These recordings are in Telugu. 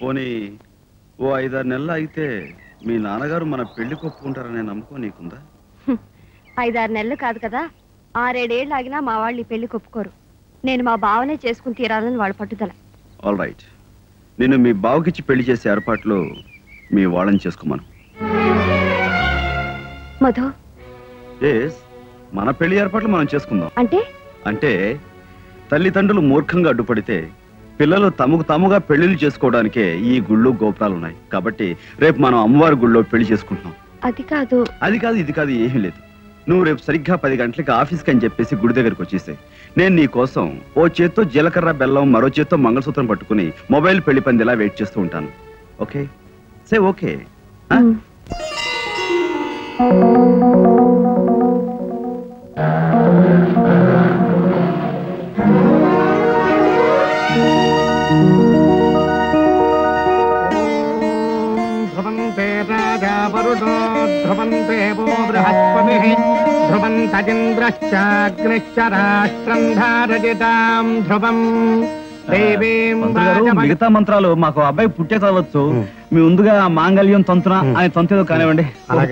పోనీ ఓ 5-6 నెలలు అయితే మీ నాన్నగారు మన పెళ్లి ఒప్పుకుంటారనే నమ్మకం నీకుందా? 5-6 నెలలు కాదు కదా, 6-7 ఏళ్ళు ఆగినా మా వాళ్ళు ఈ పెళ్లి ఒప్పుకోరు. నేను మా బావనే చేసుకుని తీరాలని వాళ్ళ పట్టుదల. ఆల్ రైట్, నేను మీ బావకిచ్చి పెళ్లి చేసే ఏర్పాట్లు మీ వాళ్ళని చేసుకోమను. మధు, మన పెళ్లి ఏర్పాట్లు మనం చేసుకుందాం. అంటే తల్లిదండ్రులు మూర్ఖంగా అడ్డుపడితే పిల్లలు తమకు తాముగా పెళ్లిళ్ళు చేసుకోవడానికే ఈ గుళ్ళు గోపురాలు ఉన్నాయి. కాబట్టి రేపు మనం అమ్మవారి గుళ్ళో పెళ్లి చేసుకుంటున్నాం. అది కాదు ఇది కాదు ఏమీ లేదు. నువ్వు రేపు సరిగ్గా 10 గంటలకి ఆఫీస్కి అని చెప్పేసి గుడి దగ్గరికి వచ్చేసాయి. నేను నీ కోసం ఓ చేత్తో జీలకర్ర బెల్లం, మరో చేత్తో మంగళసూత్రం పట్టుకుని మొబైల్ పెళ్లి పందిలా వెయిట్ చేస్తూ ఉంటాను. ఓకే? Say okay. ధ్రువంతే బృహస్పతి ధ్రువంతజింద్రశ్చాగ్నిశ్చ రాష్ట్రం ధారజితాం ధ్రువం. మిగతా మంత్రాలు మాకు అబ్బాయి పుట్టే చదవచ్చు. మీ ముందుగా మాంగళ్యం తంతున అని తంతేదో కానివ్వండి,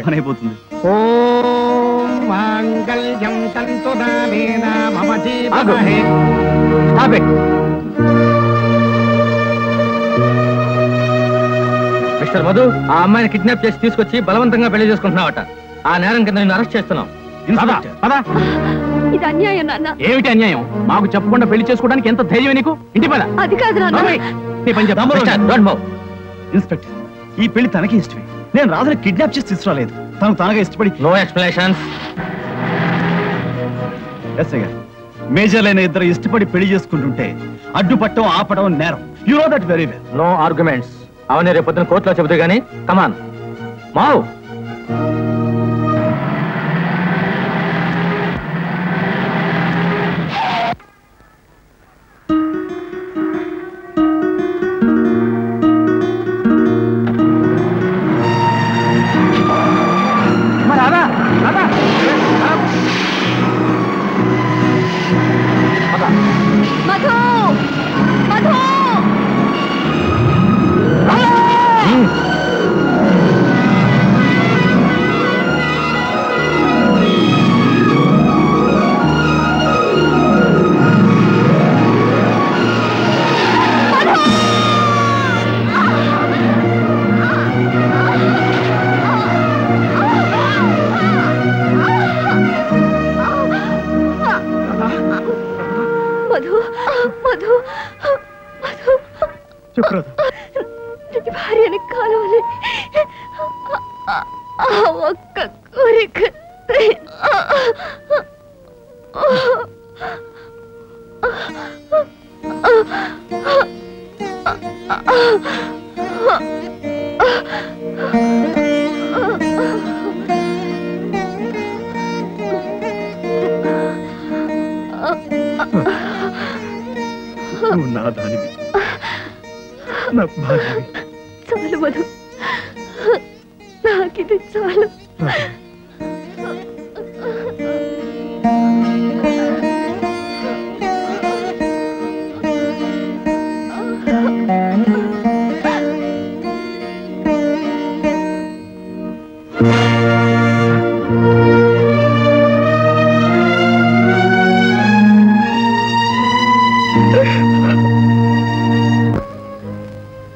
పని అయిపోతుంది. ఓం మాంగళ్యం తంతునానేన మమ జీవనే. మిస్టర్ మధు, ఆ అమ్మాయిని కిడ్నాప్ చేసి తీసుకొచ్చి బలవంతంగా పెళ్లి చేసుకుంటున్నావట. ఆ నేరం కింద నిన్ను అరెస్ట్ చేస్తున్నాం. ఇది అన్యాయం నాన్న. ఏమిటి అన్యాయం? మాకు చెప్పకుండా పెళ్లి చేసుకోవడానికి ఎంత ధైర్యం నీకు? ఇంటి పద. అది కాదు నాన్న. ఇన్స్పెక్టర్, ఈ పెళ్లి తనకి ఇష్టమే. నేను రాజుని కిడ్నాప్ చేసి తీసుకురాలేదు. తనకు తనగా ఇష్టపడి. No explanations. ఎస్ఐ గారు, మేజర్లైన ఇద్దరు ఇష్టపడి పెళ్లి చేసుకుంటుంటే అడ్డుపట్టడం ఆపడం నేరం. You know that very well. No arguments. అవన్నీ రేపు పొద్దున కోర్టులో చెబుతా గానీ కమాన్ మావు. భార్యని కాలవాలి ఒక్క కోరిక. నా దానివి, నా భార్యవి. చాలు మధు, నాకిది చాలు.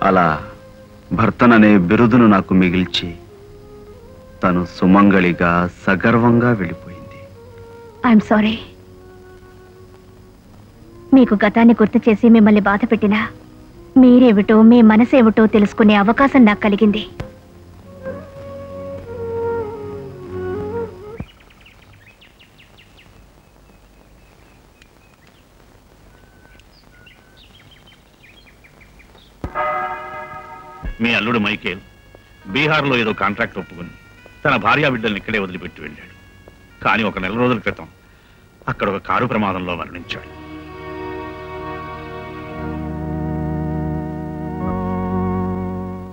అలా భర్తననే బిరుదును నాకు మిగిల్చి తను సుమంగళిగా సగర్వంగా వెళ్ళిపోయింది. I'm sorry. మీకు గతాన్ని గుర్తు చేసి మిమ్మల్ని బాధ పెట్టినా మీరేమిటో మీ మనసేమిటో తెలుసుకునే అవకాశం నాకు కలిగింది. మీ అల్లుడు మైకేల్ బీహార్లో ఏదో కాంట్రాక్ట్ ఒప్పుకుని తన భార్యా బిడ్డల్ని ఇక్కడే వదిలిపెట్టి వెళ్ళాడు. కానీ ఒక 4 రోజుల క్రితం అక్కడ ఒక కారు ప్రమాదంలో మరణించాడు.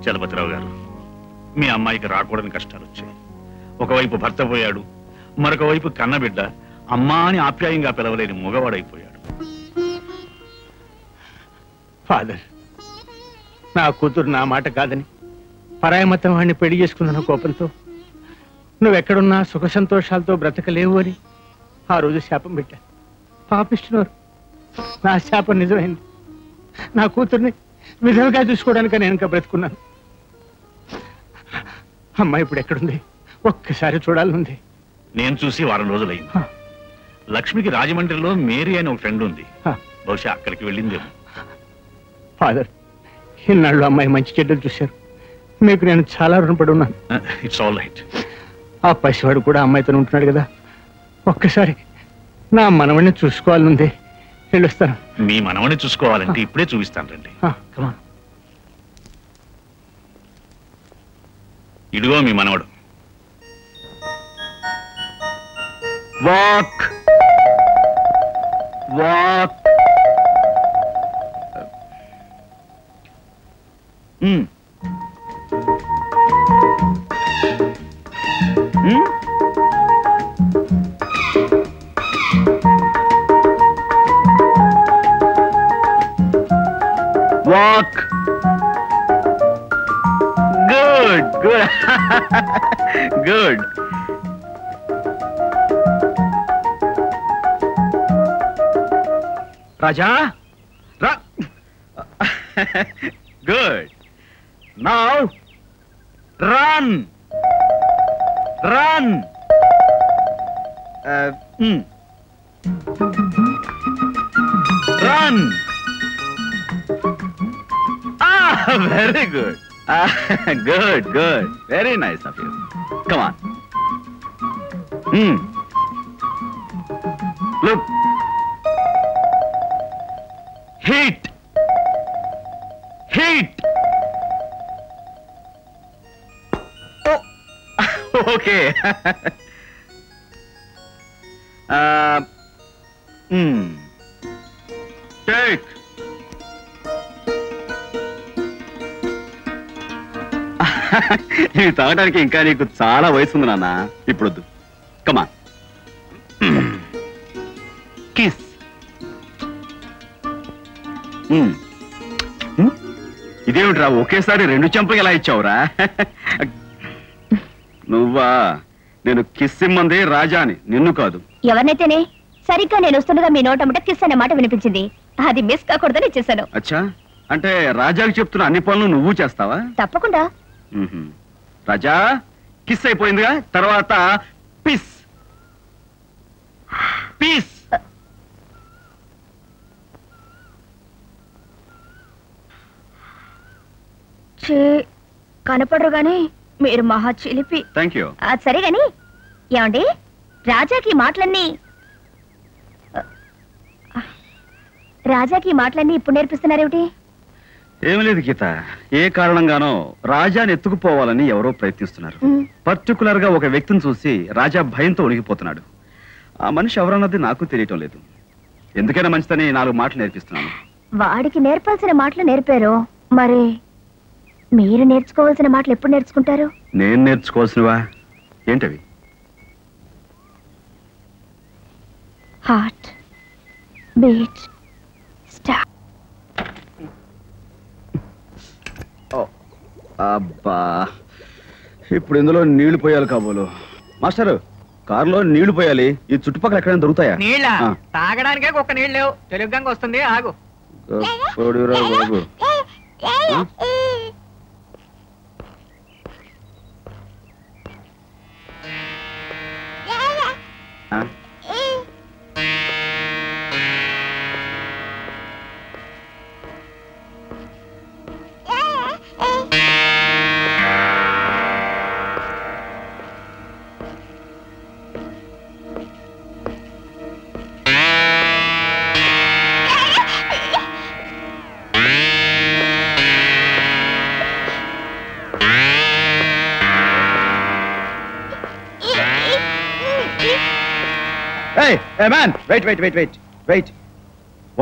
చలపతిరావు గారు, మీ అమ్మాయికి రాకూడని కష్టాలు వచ్చాయి. ఒకవైపు భర్త పోయాడు, మరొక వైపు కన్నబిడ్డ అమ్మా అని ఆప్యాయంగా పిలవలేని మగవాడైపోయాడు. ఫాదర్, నా కూతురు నా మాట కాదని పరాయి మతం వాడిని పెళ్లి చేసుకున్న కోపంతో నువ్వెక్కడున్నా సుఖ సంతోషాలతో బ్రతకలేవు అని ఆ రోజు శాపం పెట్టా. పాపిస్తున్నారు. నా శాపం నిజమైంది. నా కూతుర్ని విధవగా చూసుకోవడానికి నేను ఇంకా బ్రతుకున్నాను. అమ్మాయి ఇప్పుడు ఎక్కడుంది? ఒక్కసారి చూడాలనుంది. నేను చూసి వారం రోజులైంది. లక్ష్మికి రాజమండ్రిలో మేరీ అని ఒక ఫ్రెండ్ ఉంది. బహుశా అక్కడికి వెళ్ళిందేమో. ఫాదర్, ఇన్నాళ్ళు అమ్మాయి మంచి చెడ్డలు చూశారు. మీకు నేను చాలా రుణపడి ఉన్నాను. It's all right. ఆ పసివాడు కూడా అమ్మాయితో ఉంటున్నాడు కదా. ఒక్కసారి నా మనవడిని చూసుకోవాలనుంది. వెళ్ళొస్తాను. మీ మనవని చూసుకోవాలంటే ఇప్పుడే చూపిస్తాను రండి. ఇదిగో మీ మనవడు. Walk walk. Walk. Good good good. Raja రా. Good. Now run run. Run. Very good. Good, good. Very nice of you. Come on. Look. Heat. Heat. Oh. Okay. Take. ఇవి తాగడానికి ఇంకా నీకు చాలా వయసు ఉంది నాన్న. ఇప్పుడొద్దు. కమా. కిస్. ఇదేమిట్రా ఒకేసారి 2 చెంపలు ఎలా ఇచ్చావురా? నువ్వా? నేను కిస్ ఇమ్మంది రాజాని, నిన్ను కాదు. ఎవరినైతేనే సరిగ్గా నేను వస్తుండగా మీ నోటముట కిస్ అనే మాట వినిపించింది. అది మిస్ కాకూడదని ఇచ్చేసాను. అచ్చా, అంటే రాజాకి చెప్తున్న అన్ని పనులు నువ్వు చేస్తావా? తప్పకుండా. రాజా, కిస్ అయిపోయిందిగా, తర్వాత పిస్. పీస్. కనపడరు గాని మీరు మహా చిలిపి. Thank you. సరే గాని ఏమండి, రాజాకి మాటలన్నీ ఇప్పుడు నేర్పిస్తున్నారేమిటి? ఏమి లేదు గీత, ఏ కారణంగానో రాజాని ఎత్తుకుపోవాలని ఎవరో ప్రయత్నిస్తున్నారు. పర్టికులర్ గా ఒక వ్యక్తిని చూసి రాజా భయంతో ఉనిగిపోతున్నాడు. ఆ మనిషి ఎవరన్నది నాకు తెలియటం లేదు. ఎందుకైనా మంచిదని 4 మాటలు నేర్పిస్తున్నాను. వాడికి నేర్పాల్సిన మాటలు నేర్పారు, మరి మీరు నేర్చుకోవాల్సిన మాటలు ఎప్పుడు నేర్చుకుంటారు? నేను నేర్చుకోవాల్సినవా ఏంటవి? Heart beat stop. అబ్బా, ఇప్పుడు ఇందులో నీళ్లు పోయాలి కాబోలు. మాస్టర్, కారులో నీళ్లు పోయాలి. ఈ చుట్టుపక్కల ఎక్కడైనా దొరుకుతాయా? నీళ్ళ తాగడానికే ఒక నీళ్ళు లేవు. తెలుగుగా వస్తుంది, ఆగు. బాబు, వెయిట్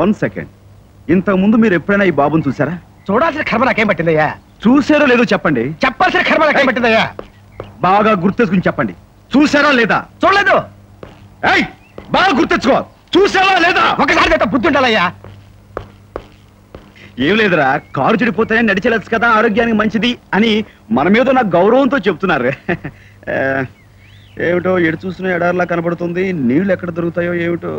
1 సెకండ్. ఇంతకు ముందు మీరు ఎప్పుడైనా ఈ బాబుని చూసారా? చూడాల్సిన కర్మ నాకేం పట్టిందయ్యా? చూసారో లేదో చెప్పండి. చెప్పాల్సిన కర్మ నాకేం పట్టిందయ్యా? బాగా గుర్తెచ్చుకుని చెప్పండి. చూసారా లేదా? చూడలేదు. బాగా గుర్తెచ్చుకో. చూసారా లేదా? ఒకసారి బుద్ధి ఉండాలయ్యా. ఏం లేదురా, కారు చెడిపోతానే నడిచేలచ్చు కదా, ఆరోగ్యానికి మంచిది అని మన మీద నాకు గౌరవంతో చెప్తున్నారు. ఏమిటో ఎడు చూసిన ఎడారిలా కనబడుతుంది, నీళ్లు ఎక్కడ దొరుకుతాయో ఏమిటో.